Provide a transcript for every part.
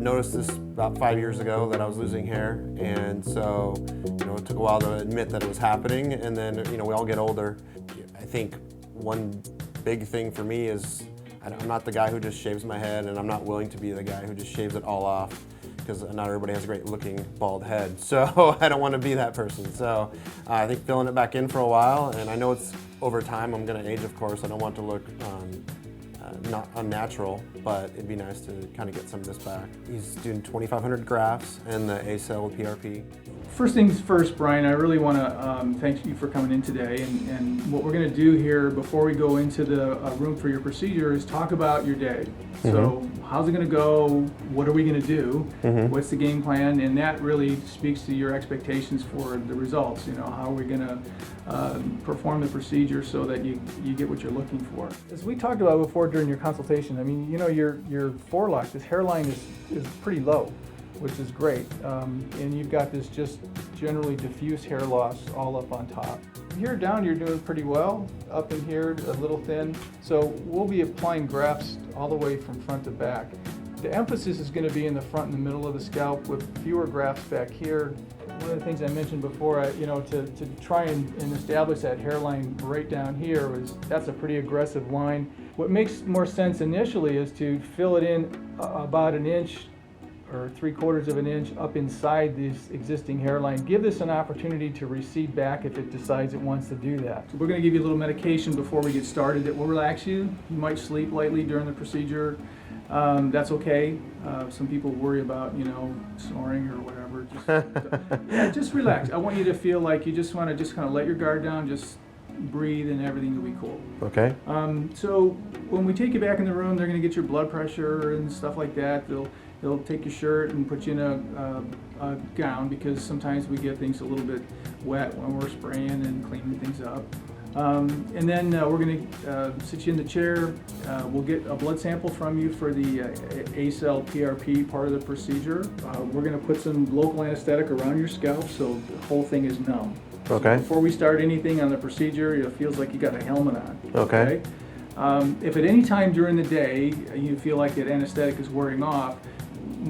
noticed this about 5 years ago that I was losing hair, and so it took a while to admit that it was happening. And then we all get older. I think one big thing for me is I'm not the guy who just shaves my head, and I'm not willing to be the guy who just shaves it all off, because not everybody has a great looking bald head. So I don't want to be that person. So I think filling it back in for a while, and I know it's over time. I'm going to age, of course. I don't want to look not unnatural, but it'd be nice to kind of get some of this back. He's doing 2,500 grafts and the ACell with PRP. First things first, Brian, I really want to thank you for coming in today. And what we're going to do here before we go into the room for your procedure is talk about your day. So how's it going to go? What are we going to do? What's the game plan? And that really speaks to your expectations for the results. How are we going to perform the procedure so that you get what you're looking for? As we talked about before during your consultation, I mean, your forelock, this hairline is pretty low, which is great. And you've got this just generally diffuse hair loss all up on top. Here down, you're doing pretty well. Up in here, a little thin. So we'll be applying grafts all the way from front to back. The emphasis is going to be in the front and the middle of the scalp with fewer grafts back here. One of the things I mentioned before, to try and establish that hairline right down here, that's a pretty aggressive line. What makes more sense initially is to fill it in about an inch or 3/4 of an inch up inside this existing hairline. Give this an opportunity to recede back if it decides it wants to do that. So we're going to give you a little medication before we get started that will relax you. You might sleep lightly during the procedure. That's okay. Some people worry about, snoring or whatever. Just relax. I want you to feel like you just want to just kind of let your guard down, just breathe, and everything will be cool. Okay. So when we take you back in the room, they're going to get your blood pressure and stuff like that. They'll take your shirt and put you in a gown, because sometimes we get things a little bit wet when we're spraying and cleaning things up. And then we're going to sit you in the chair. We'll get a blood sample from you for the ACell PRP part of the procedure. We're going to put some local anesthetic around your scalp so the whole thing is numb. Okay. So before we start anything on the procedure, it feels like you got a helmet on. Okay. If at any time during the day you feel like that anesthetic is wearing off,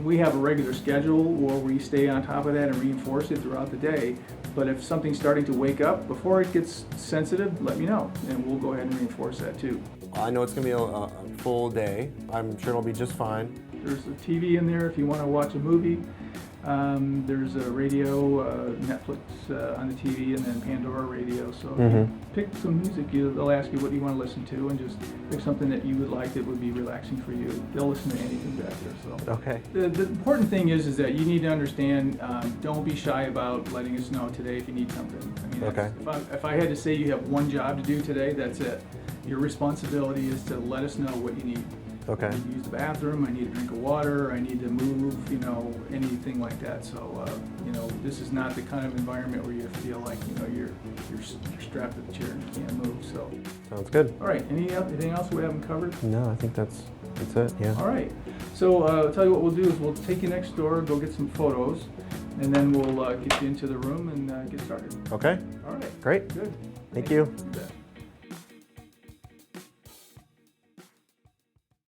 we have a regular schedule where we stay on top of that and reinforce it throughout the day. But if something's starting to wake up, before it gets sensitive, let me know, and we'll go ahead and reinforce that too. I know it's going to be a full day. I'm sure it'll be just fine. There's a TV in there if you want to watch a movie. There's a radio, Netflix on the TV, and then Pandora radio. So if you pick some music, they'll ask you what you want to listen to, and just pick something that you would like that would be relaxing for you. They'll listen to anything back there. So Okay. The important thing is that you need to understand, don't be shy about letting us know today if you need something. I mean, Okay. If I had to say you have one job to do today, that's it. Your responsibility is to let us know what you need. Okay. I need to use the bathroom, I need a drink of water, I need to move, anything like that. So, this is not the kind of environment where you feel like, you're strapped to the chair and you can't move. So. Sounds good. All right. Anything else we haven't covered? No, I think that's it. Yeah. All right. So, I'll tell you what we'll do is we'll take you next door, go get some photos, and then we'll get you into the room and get started. Okay. All right. Great. Good. Thank you. You bet.